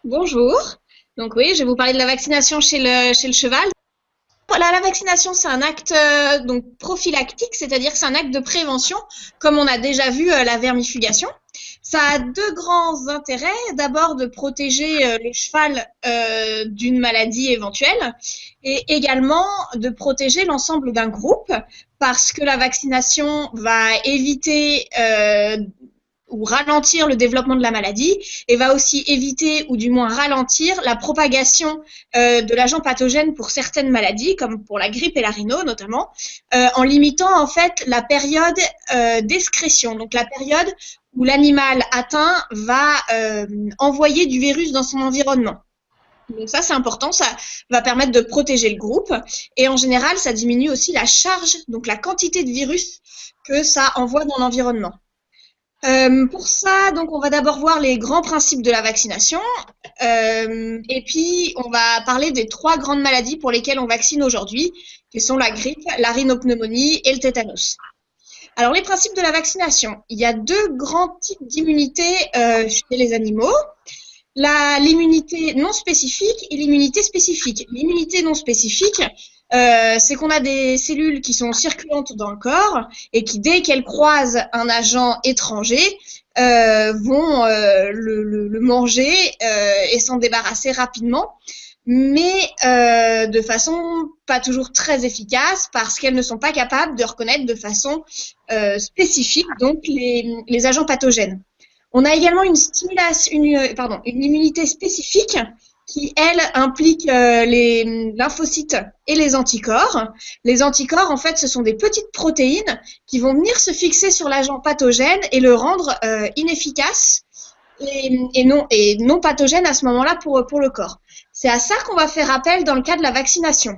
Bonjour. Donc oui, je vais vous parler de la vaccination chez le cheval. Voilà, la vaccination, c'est un acte donc prophylactique, c'est-à-dire que c'est un acte de prévention, comme on a déjà vu la vermifugation. Ça a deux grands intérêts. D'abord, de protéger le cheval d'une maladie éventuelle et également de protéger l'ensemble d'un groupe parce que la vaccination va éviter ou ralentir le développement de la maladie et va aussi éviter ou du moins ralentir la propagation de l'agent pathogène pour certaines maladies, comme pour la grippe et la rhino notamment, en limitant en fait la période d'excrétion, donc la période où l'animal atteint va envoyer du virus dans son environnement. Donc ça, c'est important, ça va permettre de protéger le groupe et en général, ça diminue aussi la charge, donc la quantité de virus que ça envoie dans l'environnement. Pour ça, donc, on va d'abord voir les grands principes de la vaccination, et puis on va parler des trois grandes maladies pour lesquelles on vaccine aujourd'hui, qui sont la grippe, la rhinopneumonie et le tétanos. Alors, les principes de la vaccination. Il y a deux grands types d'immunité chez les animaux. L'immunité non spécifique et l'immunité spécifique. L'immunité non spécifique, c'est qu'on a des cellules qui sont circulantes dans le corps et qui, dès qu'elles croisent un agent étranger, vont le manger et s'en débarrasser rapidement, mais de façon pas toujours très efficace parce qu'elles ne sont pas capables de reconnaître de façon spécifique donc les agents pathogènes. On a également une immunité spécifique qui, elle, implique les lymphocytes et les anticorps. Les anticorps, en fait, ce sont des petites protéines qui vont venir se fixer sur l'agent pathogène et le rendre inefficace et non pathogène à ce moment-là pour le corps. C'est à ça qu'on va faire appel dans le cas de la vaccination.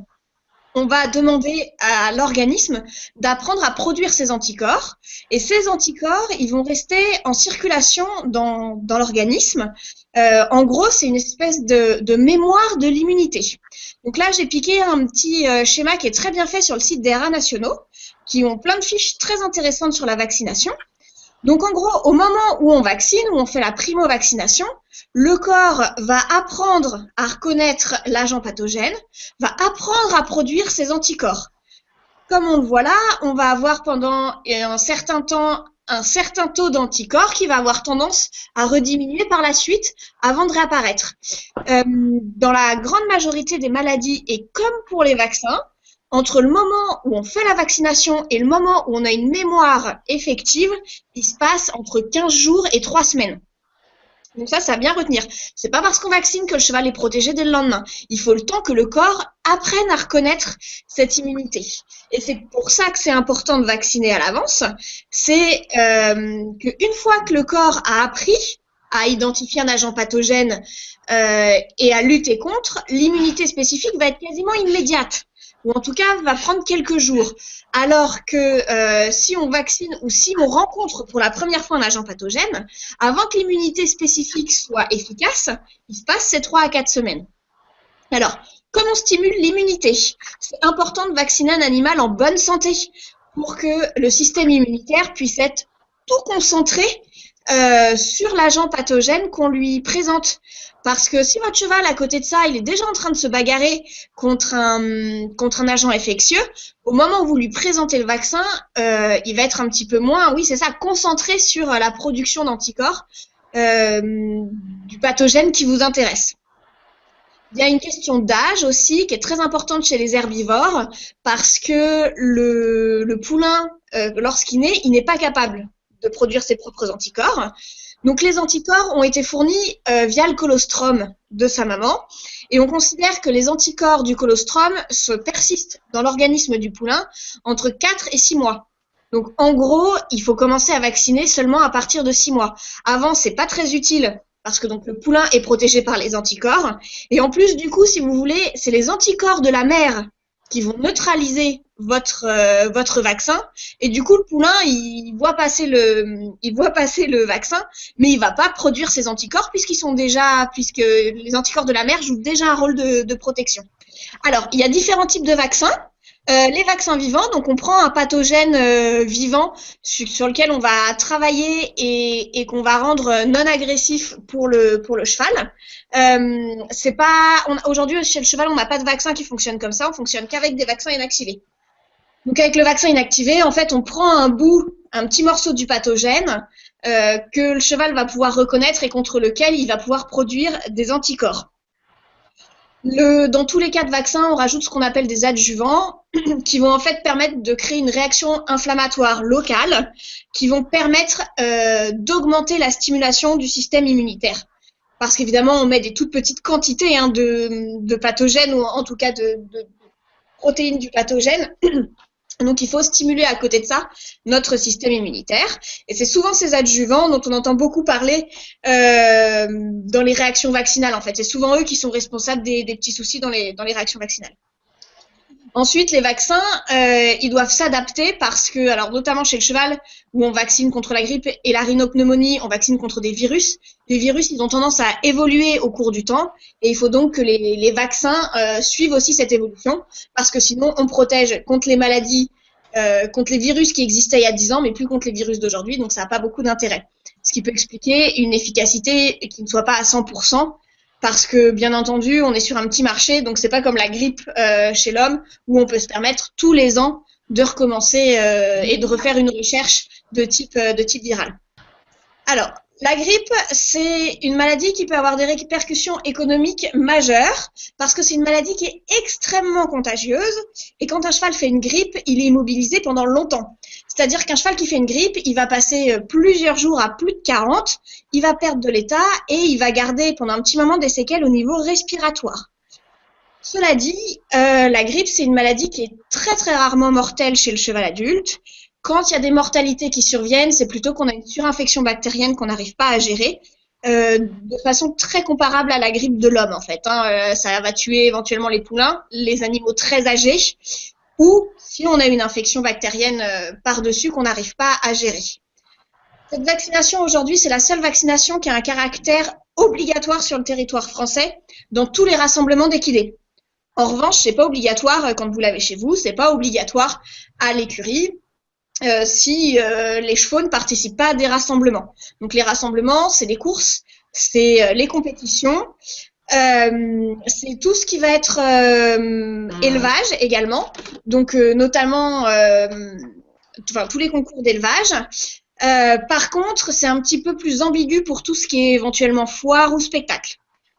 On va demander à l'organisme d'apprendre à produire ces anticorps. Et ces anticorps, ils vont rester en circulation dans l'organisme. En gros, c'est une espèce de mémoire de l'immunité. Donc là, j'ai piqué un petit schéma qui est très bien fait sur le site des RA nationaux, qui ont plein de fiches très intéressantes sur la vaccination. Donc en gros, au moment où on vaccine, où on fait la primo-vaccination, le corps va apprendre à reconnaître l'agent pathogène, va apprendre à produire ses anticorps. Comme on le voit là, on va avoir pendant un certain temps un certain taux d'anticorps qui va avoir tendance à rediminuer par la suite avant de réapparaître. Dans la grande majorité des maladies et comme pour les vaccins, entre le moment où on fait la vaccination et le moment où on a une mémoire effective, il se passe entre 15 jours et 3 semaines. Donc ça à bien retenir. C'est pas parce qu'on vaccine que le cheval est protégé dès le lendemain. Il faut le temps que le corps apprenne à reconnaître cette immunité. Et c'est pour ça que c'est important de vacciner à l'avance. C'est qu'une fois que le corps a appris à identifier un agent pathogène et à lutter contre, l'immunité spécifique va être quasiment immédiate. Ou en tout cas va prendre quelques jours. Alors que si on vaccine ou si on rencontre pour la première fois un agent pathogène, avant que l'immunité spécifique soit efficace, il se passe ces 3 à 4 semaines. Alors, comment on stimule l'immunité? C'est important de vacciner un animal en bonne santé pour que le système immunitaire puisse être tout concentré sur l'agent pathogène qu'on lui présente. Parce que si votre cheval, à côté de ça, il est déjà en train de se bagarrer contre un agent infectieux, au moment où vous lui présentez le vaccin, il va être un petit peu moins, oui, c'est ça, concentré sur la production d'anticorps du pathogène qui vous intéresse. Il y a une question d'âge aussi qui est très importante chez les herbivores parce que le poulain, lorsqu'il naît, il n'est pas capable de produire ses propres anticorps. Donc les anticorps ont été fournis via le colostrum de sa maman et on considère que les anticorps du colostrum se persistent dans l'organisme du poulain entre 4 et 6 mois. Donc en gros, il faut commencer à vacciner seulement à partir de 6 mois. Avant, c'est pas très utile parce que donc le poulain est protégé par les anticorps et en plus du coup, si vous voulez, c'est les anticorps de la mère qui vont neutraliser votre vaccin et du coup le poulain il voit passer le vaccin mais il va pas produire ses anticorps puisque les anticorps de la mère jouent déjà un rôle de protection. Alors il y a différents types de vaccins. Les vaccins vivants, donc on prend un pathogène vivant sur lequel on va travailler et qu'on va rendre non agressif pour le cheval. C'est pas aujourd'hui chez le cheval, on n'a pas de vaccin qui fonctionne comme ça, on fonctionne qu'avec des vaccins inactivés. Donc avec le vaccin inactivé, en fait, on prend un petit morceau du pathogène que le cheval va pouvoir reconnaître et contre lequel il va pouvoir produire des anticorps. Dans tous les cas de vaccin, on rajoute ce qu'on appelle des adjuvants qui vont en fait permettre de créer une réaction inflammatoire locale qui vont permettre d'augmenter la stimulation du système immunitaire. Parce qu'évidemment, on met des toutes petites quantités de pathogènes ou en tout cas de protéines du pathogène. Donc, il faut stimuler à côté de ça notre système immunitaire. Et c'est souvent ces adjuvants dont on entend beaucoup parler dans les réactions vaccinales, en fait. C'est souvent eux qui sont responsables des petits soucis dans les réactions vaccinales. Ensuite, les vaccins, ils doivent s'adapter parce que, alors notamment chez le cheval, où on vaccine contre la grippe et la rhinopneumonie, on vaccine contre des virus. Les virus, ils ont tendance à évoluer au cours du temps et il faut donc que les vaccins suivent aussi cette évolution parce que sinon, on protège contre les maladies, contre les virus qui existaient il y a 10 ans, mais plus contre les virus d'aujourd'hui, donc ça n'a pas beaucoup d'intérêt. Ce qui peut expliquer une efficacité qui ne soit pas à 100%. Parce que, bien entendu, on est sur un petit marché, donc c'est pas comme la grippe chez l'homme où on peut se permettre tous les ans de recommencer et de refaire une recherche de type viral. Alors, la grippe, c'est une maladie qui peut avoir des répercussions économiques majeures parce que c'est une maladie qui est extrêmement contagieuse et quand un cheval fait une grippe, il est immobilisé pendant longtemps. C'est-à-dire qu'un cheval qui fait une grippe, il va passer plusieurs jours à plus de 40, il va perdre de l'état et il va garder pendant un petit moment des séquelles au niveau respiratoire. Cela dit, la grippe, c'est une maladie qui est très très rarement mortelle chez le cheval adulte. Quand il y a des mortalités qui surviennent, c'est plutôt qu'on a une surinfection bactérienne qu'on n'arrive pas à gérer, de façon très comparable à la grippe de l'homme en fait. Ça va tuer éventuellement les poulains, les animaux très âgés, ou si on a une infection bactérienne par-dessus qu'on n'arrive pas à gérer. Cette vaccination aujourd'hui, c'est la seule vaccination qui a un caractère obligatoire sur le territoire français dans tous les rassemblements d'équidés. En revanche, c'est pas obligatoire quand vous l'avez chez vous, c'est pas obligatoire à l'écurie. Si les chevaux ne participent pas à des rassemblements. Donc les rassemblements, c'est les courses, c'est les compétitions, c'est tout ce qui va être élevage également, donc notamment tous les concours d'élevage. Par contre, c'est un petit peu plus ambigu pour tout ce qui est éventuellement foire ou spectacle.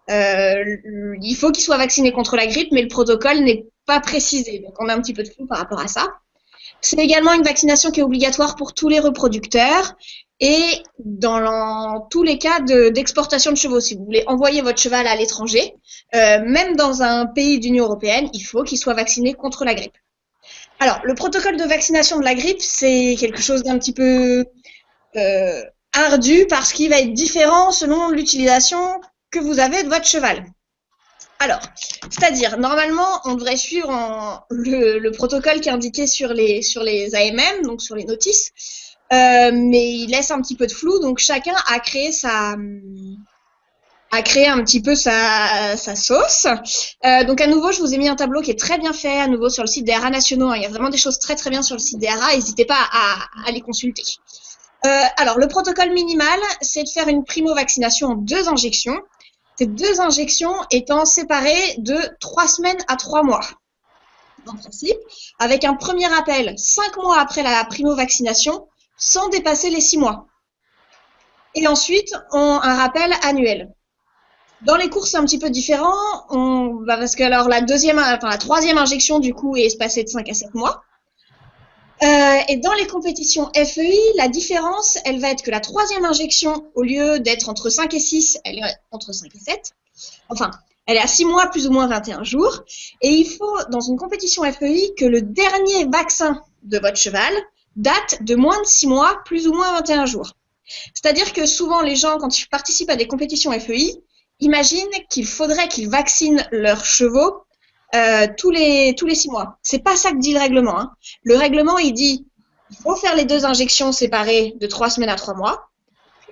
Il faut qu'ils soient vaccinés contre la grippe, mais le protocole n'est pas précisé, donc on a un petit peu de flou par rapport à ça. C'est également une vaccination qui est obligatoire pour tous les reproducteurs et dans tous les cas d'exportation de chevaux. Si vous voulez envoyer votre cheval à l'étranger, même dans un pays d'Union européenne, il faut qu'il soit vacciné contre la grippe. Alors, le protocole de vaccination de la grippe, c'est quelque chose d'un petit peu ardu parce qu'il va être différent selon l'utilisation que vous avez de votre cheval. Alors, c'est-à-dire, normalement, on devrait suivre le protocole qui est indiqué sur les AMM, donc sur les notices, mais il laisse un petit peu de flou, donc chacun a créé un petit peu sa sauce. Donc à nouveau, je vous ai mis un tableau qui est très bien fait, à nouveau sur le site des haras nationaux. Il y a vraiment des choses très très bien sur le site des haras, n'hésitez pas à les consulter. Alors, le protocole minimal, c'est de faire une primo-vaccination en 2 injections. Ces 2 injections étant séparées de 3 semaines à 3 mois, en principe, avec un premier rappel 5 mois après la primo-vaccination, sans dépasser les 6 mois. Et ensuite, un rappel annuel. Dans les courses, c'est un petit peu différent, parce que alors la 3e injection, du coup, est espacée de 5 à 7 mois. Et dans les compétitions FEI, la différence, elle va être que la 3e injection, au lieu d'être entre 5 et 6, elle est entre 5 et 7. Enfin, elle est à 6 mois, plus ou moins 21 jours. Et il faut, dans une compétition FEI, que le dernier vaccin de votre cheval date de moins de 6 mois, plus ou moins 21 jours. C'est-à-dire que souvent, les gens, quand ils participent à des compétitions FEI, imaginent qu'il faudrait qu'ils vaccinent leurs chevaux tous les 6 mois. C'est pas ça que dit le règlement. Hein. Le règlement, il dit il faut faire les 2 injections séparées de 3 semaines à 3 mois,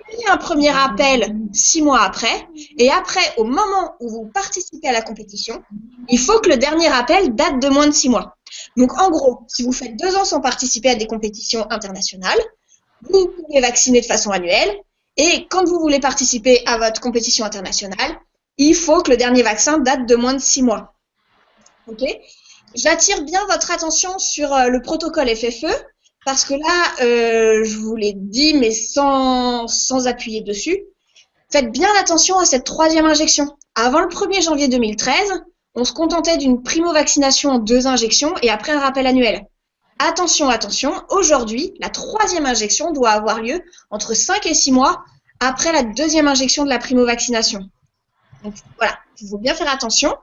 puis un premier appel 6 mois après, et après, au moment où vous participez à la compétition, il faut que le dernier appel date de moins de 6 mois. Donc, en gros, si vous faites 2 ans sans participer à des compétitions internationales, vous pouvez vacciner de façon annuelle. Et quand vous voulez participer à votre compétition internationale, il faut que le dernier vaccin date de moins de 6 mois. Ok ? J'attire bien votre attention sur le protocole FFE, parce que là, je vous l'ai dit, mais sans appuyer dessus. Faites bien attention à cette 3e injection. Avant le 1er janvier 2013, on se contentait d'une primo-vaccination en 2 injections et après un rappel annuel. Attention, attention, aujourd'hui, la 3e injection doit avoir lieu entre 5 et 6 mois après la 2e injection de la primo-vaccination. Donc voilà, il faut bien faire attention.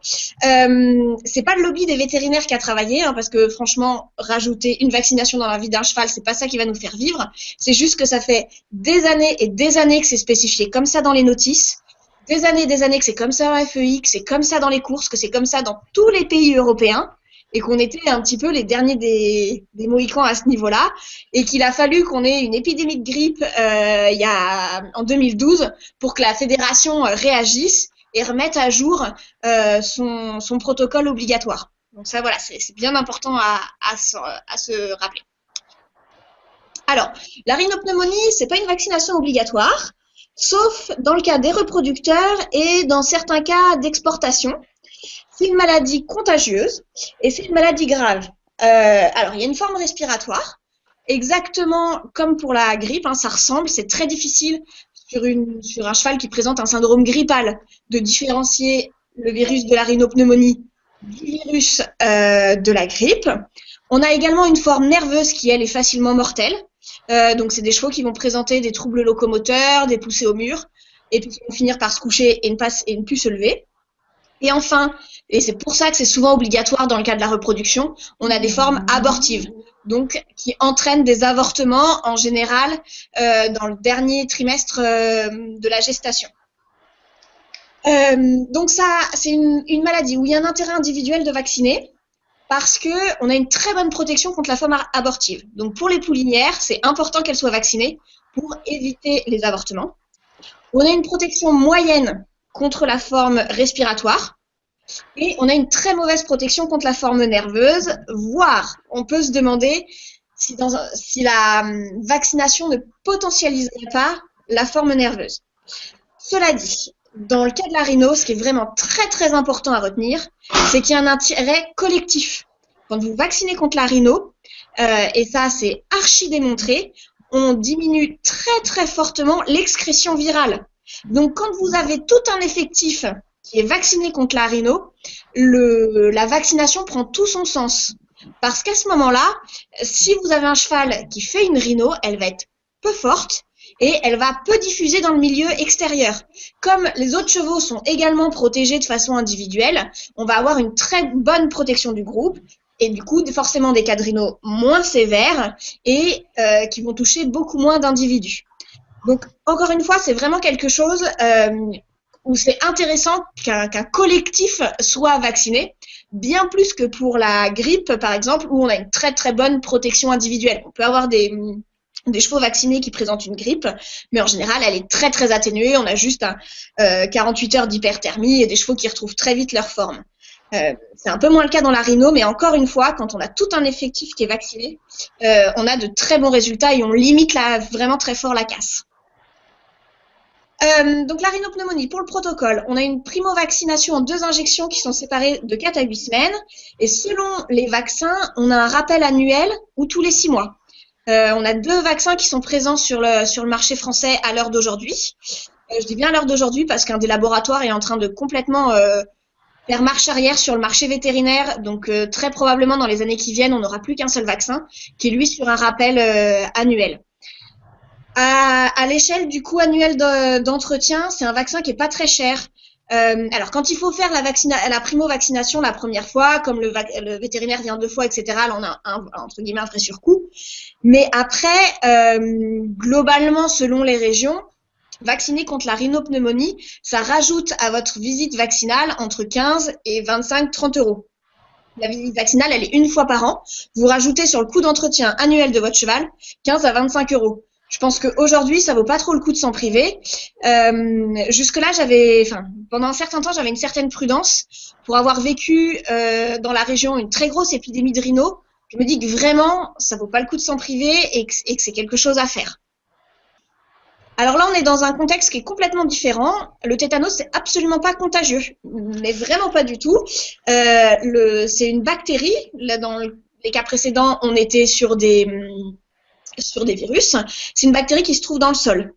C'est pas le lobby des vétérinaires qui a travaillé, hein, parce que franchement, rajouter une vaccination dans la vie d'un cheval, c'est pas ça qui va nous faire vivre. C'est juste que ça fait des années et des années que c'est spécifié comme ça dans les notices, des années et des années que c'est comme ça en FEI, que c'est comme ça dans les courses, que c'est comme ça dans tous les pays européens, et qu'on était un petit peu les derniers des Mohicans à ce niveau-là, et qu'il a fallu qu'on ait une épidémie de grippe en 2012 pour que la fédération réagisse et remette à jour son protocole obligatoire. Donc ça, voilà, c'est bien important à se rappeler. Alors, la rhinopneumonie, c'est pas une vaccination obligatoire, sauf dans le cas des reproducteurs et dans certains cas d'exportation. C'est une maladie contagieuse et c'est une maladie grave. Alors, il y a une forme respiratoire, exactement comme pour la grippe, hein, ça ressemble, c'est très difficile sur un cheval qui présente un syndrome grippal de différencier le virus de la rhinopneumonie du virus de la grippe. On a également une forme nerveuse qui, elle, est facilement mortelle. Donc, c'est des chevaux qui vont présenter des troubles locomoteurs, des poussées au mur, et puis qui vont finir par se coucher et ne plus se lever. Et enfin, et c'est pour ça que c'est souvent obligatoire dans le cas de la reproduction, on a des formes abortives, donc qui entraînent des avortements en général dans le dernier trimestre de la gestation. Donc ça, c'est une maladie où il y a un intérêt individuel de vacciner parce qu'on a une très bonne protection contre la forme abortive. Donc pour les poulinières, c'est important qu'elles soient vaccinées pour éviter les avortements. On a une protection moyenne contre la forme respiratoire et on a une très mauvaise protection contre la forme nerveuse, voire on peut se demander si la vaccination ne potentialiserait pas la forme nerveuse. Cela dit, dans le cas de la rhino, ce qui est vraiment très très important à retenir, c'est qu'il y a un intérêt collectif. Quand vous vaccinez contre la rhino, et ça c'est archi démontré, on diminue très très fortement l'excrétion virale. Donc quand vous avez tout un effectif qui est vacciné contre la rhino, la vaccination prend tout son sens. Parce qu'à ce moment-là, si vous avez un cheval qui fait une rhino, elle va être peu forte et elle va peu diffuser dans le milieu extérieur. Comme les autres chevaux sont également protégés de façon individuelle, on va avoir une très bonne protection du groupe et du coup forcément des cas de rhino moins sévères et qui vont toucher beaucoup moins d'individus. Donc encore une fois, c'est vraiment quelque chose où c'est intéressant qu'un collectif soit vacciné, bien plus que pour la grippe par exemple, où on a une très très bonne protection individuelle. On peut avoir des chevaux vaccinés qui présentent une grippe, mais en général, elle est très très atténuée. On a juste 48 heures d'hyperthermie et des chevaux qui retrouvent très vite leur forme. C'est un peu moins le cas dans la rhino, mais encore une fois, quand on a tout un effectif qui est vacciné, on a de très bons résultats et on limite vraiment très fort la casse. Donc la rhinopneumonie, pour le protocole, on a une primo-vaccination en 2 injections qui sont séparées de 4 à 8 semaines. Et selon les vaccins, on a un rappel annuel ou tous les 6 mois. On a 2 vaccins qui sont présents sur le marché français à l'heure d'aujourd'hui. Je dis bien à l'heure d'aujourd'hui parce qu'un des laboratoires est en train de complètement faire marche arrière sur le marché vétérinaire. Donc très probablement dans les années qui viennent, on n'aura plus qu'un seul vaccin qui est lui sur un rappel annuel. À l'échelle du coût annuel d'entretien, c'est un vaccin qui est pas très cher. Alors, quand il faut faire la primo-vaccination la première fois, comme le vétérinaire vient 2 fois, etc., là, on a entre guillemets un vrai surcoût. Mais après, globalement, selon les régions, vacciner contre la rhinopneumonie, ça rajoute à votre visite vaccinale entre 15 et 25-30 euros. La visite vaccinale, elle est 1 fois par an. Vous rajoutez sur le coût d'entretien annuel de votre cheval 15 à 25 euros. Je pense qu'aujourd'hui, ça vaut pas trop le coup de s'en priver. Jusque-là, pendant un certain temps, j'avais une certaine prudence pour avoir vécu dans la région une très grosse épidémie de rhino. Je me dis que vraiment, ça vaut pas le coup de s'en priver et que c'est quelque chose à faire. Alors là, on est dans un contexte qui est complètement différent. Le tétanos, c'est absolument pas contagieux, mais vraiment pas du tout. C'est une bactérie. Là, dans les cas précédents, on était sur des virus. C'est une bactérie qui se trouve dans le sol.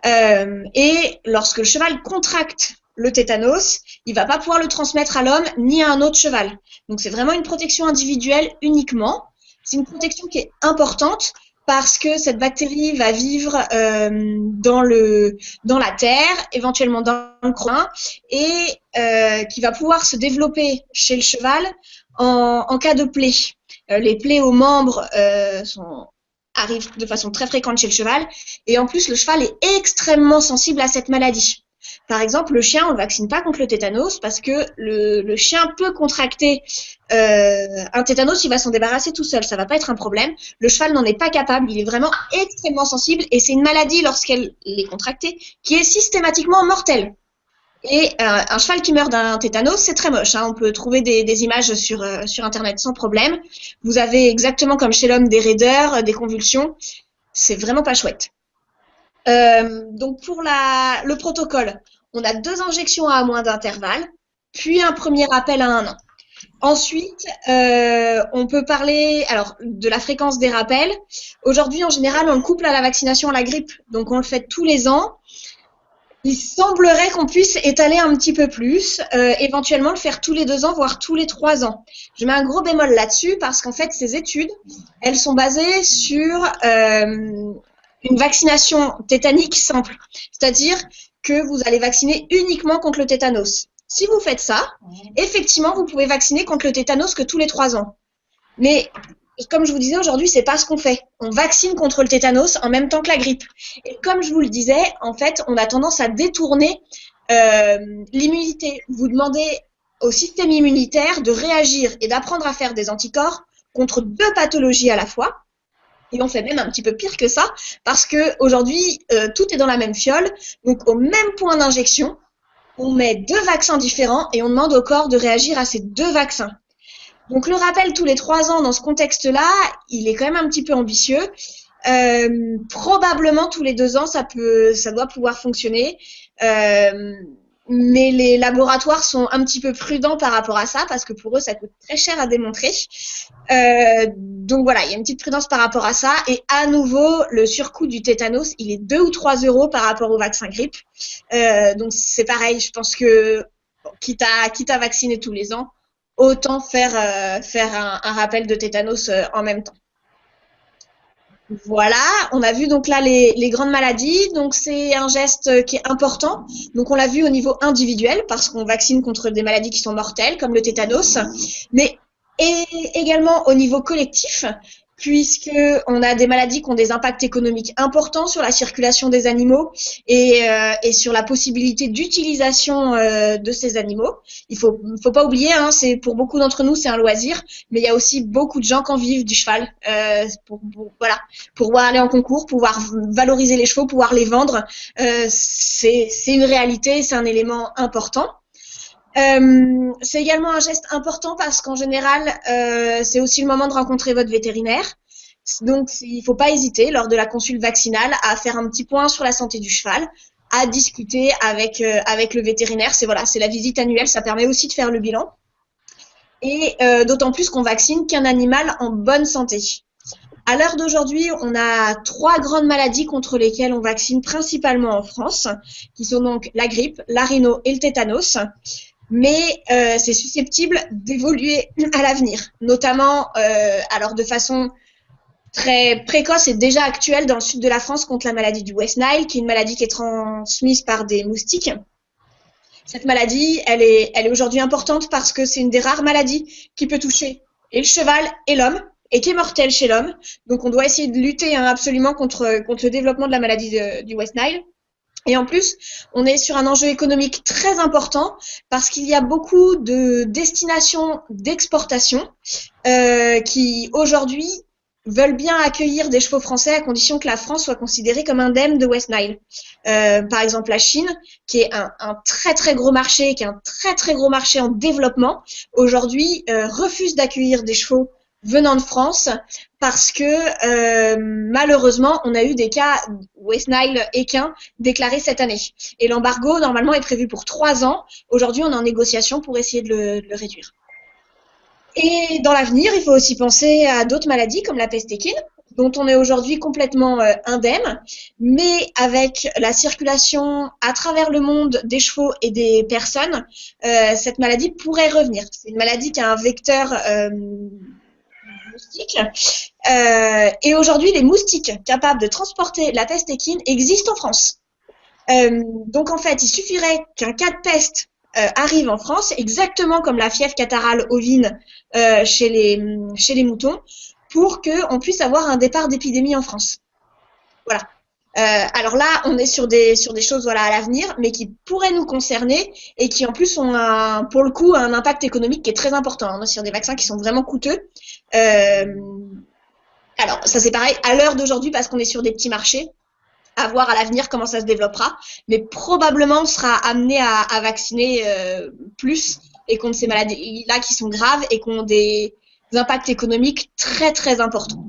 Et lorsque le cheval contracte le tétanos, il va pas pouvoir le transmettre à l'homme ni à un autre cheval. Donc c'est vraiment une protection individuelle uniquement. C'est une protection qui est importante parce que cette bactérie va vivre dans la terre, éventuellement dans le crâne, et qui va pouvoir se développer chez le cheval en cas de plaie. Les plaies aux membres arrivent de façon très fréquente chez le cheval, et en plus le cheval est extrêmement sensible à cette maladie. Par exemple, le chien, on ne vaccine pas contre le tétanos parce que le chien peut contracter un tétanos, il va s'en débarrasser tout seul, ça va pas être un problème. Le cheval n'en est pas capable, il est vraiment extrêmement sensible et c'est une maladie lorsqu'elle est contractée qui est systématiquement mortelle. Et un cheval qui meurt d'un tétanos, c'est très moche. On peut trouver des images sur Internet sans problème. Vous avez exactement comme chez l'homme des raideurs, des convulsions. C'est vraiment pas chouette. Donc pour le protocole, on a 2 injections à moins d'intervalle, puis un premier rappel à 1 an. Ensuite, on peut parler de la fréquence des rappels. Aujourd'hui, en général, on le couple à la vaccination à la grippe. Donc on le fait tous les ans. Il semblerait qu'on puisse étaler un petit peu plus, éventuellement le faire tous les 2 ans, voire tous les 3 ans. Je mets un gros bémol là-dessus parce qu'en fait, ces études, elles sont basées sur une vaccination tétanique simple. C'est-à-dire que vous allez vacciner uniquement contre le tétanos. Si vous faites ça, effectivement, vous pouvez vacciner contre le tétanos que tous les 3 ans. Mais comme je vous disais, aujourd'hui, c'est pas ce qu'on fait. On vaccine contre le tétanos en même temps que la grippe. Et comme je vous le disais, en fait, on a tendance à détourner l'immunité. Vous demandez au système immunitaire de réagir et d'apprendre à faire des anticorps contre 2 pathologies à la fois. Et on fait même un petit peu pire que ça, parce que aujourd'hui, tout est dans la même fiole. Donc, au même point d'injection, on met 2 vaccins différents et on demande au corps de réagir à ces 2 vaccins. Donc le rappel tous les 3 ans dans ce contexte-là, il est quand même un petit peu ambitieux. Probablement tous les 2 ans, ça doit pouvoir fonctionner. Mais les laboratoires sont un petit peu prudents par rapport à ça parce que pour eux, ça coûte très cher à démontrer. Donc voilà, il y a une petite prudence par rapport à ça. Et à nouveau, le surcoût du tétanos, il est 2 ou 3 euros par rapport au vaccin grippe. Donc c'est pareil, je pense que quitte à vacciner tous les ans, autant faire un rappel de tétanos en même temps. Voilà, on a vu donc là les grandes maladies. Donc c'est un geste qui est important. Donc on l'a vu au niveau individuel parce qu'on vaccine contre des maladies qui sont mortelles comme le tétanos, mais également au niveau collectif, puisque on a des maladies qui ont des impacts économiques importants sur la circulation des animaux et sur la possibilité d'utilisation de ces animaux. Il faut pas oublier, c'est pour beaucoup d'entre nous c'est un loisir, mais il y a aussi beaucoup de gens qui en vivent du cheval pour pouvoir aller en concours, pouvoir valoriser les chevaux, pouvoir les vendre. C'est une réalité, c'est un élément important. C'est également un geste important parce qu'en général, c'est aussi le moment de rencontrer votre vétérinaire. Donc, il ne faut pas hésiter lors de la consulte vaccinale à faire un petit point sur la santé du cheval, à discuter avec le vétérinaire. C'est la visite annuelle, ça permet aussi de faire le bilan. Et d'autant plus qu'on vaccine qu'un animal en bonne santé. À l'heure d'aujourd'hui, on a 3 grandes maladies contre lesquelles on vaccine principalement en France, qui sont donc la grippe, la rhino et le tétanos. Mais c'est susceptible d'évoluer à l'avenir, notamment de façon très précoce et déjà actuelle dans le sud de la France contre la maladie du West Nile, qui est une maladie qui est transmise par des moustiques. Cette maladie, elle est aujourd'hui importante parce que c'est une des rares maladies qui peut toucher et le cheval et l'homme, et qui est mortelle chez l'homme. Donc on doit essayer de lutter absolument contre le développement de la maladie du West Nile. Et en plus, on est sur un enjeu économique très important parce qu'il y a beaucoup de destinations d'exportation qui aujourd'hui veulent bien accueillir des chevaux français à condition que la France soit considérée comme indemne de West Nile. Par exemple, la Chine, qui est un très très gros marché, qui est un très très gros marché en développement, aujourd'hui refuse d'accueillir des chevaux venant de France parce que malheureusement, on a eu des cas West Nile équins déclarés cette année. Et l'embargo, normalement, est prévu pour 3 ans. Aujourd'hui, on est en négociation pour essayer de le réduire. Et dans l'avenir, il faut aussi penser à d'autres maladies comme la peste équine, dont on est aujourd'hui complètement indemne, mais avec la circulation à travers le monde des chevaux et des personnes, cette maladie pourrait revenir. C'est une maladie qui a un vecteur moustique. Et aujourd'hui, les moustiques capables de transporter la peste équine existent en France. Donc en fait, il suffirait qu'un cas de peste arrive en France, exactement comme la fièvre catarrhale ovine chez les moutons, pour qu'on puisse avoir un départ d'épidémie en France. Voilà. Alors là, on est sur des choses voilà à l'avenir, mais qui pourraient nous concerner et qui en plus ont pour le coup un impact économique qui est très important. On est sur des vaccins qui sont vraiment coûteux. Alors ça c'est pareil à l'heure d'aujourd'hui parce qu'on est sur des petits marchés. À voir à l'avenir comment ça se développera, mais probablement on sera amené à vacciner plus et contre ces maladies-là qui sont graves et qui ont des impacts économiques très très importants.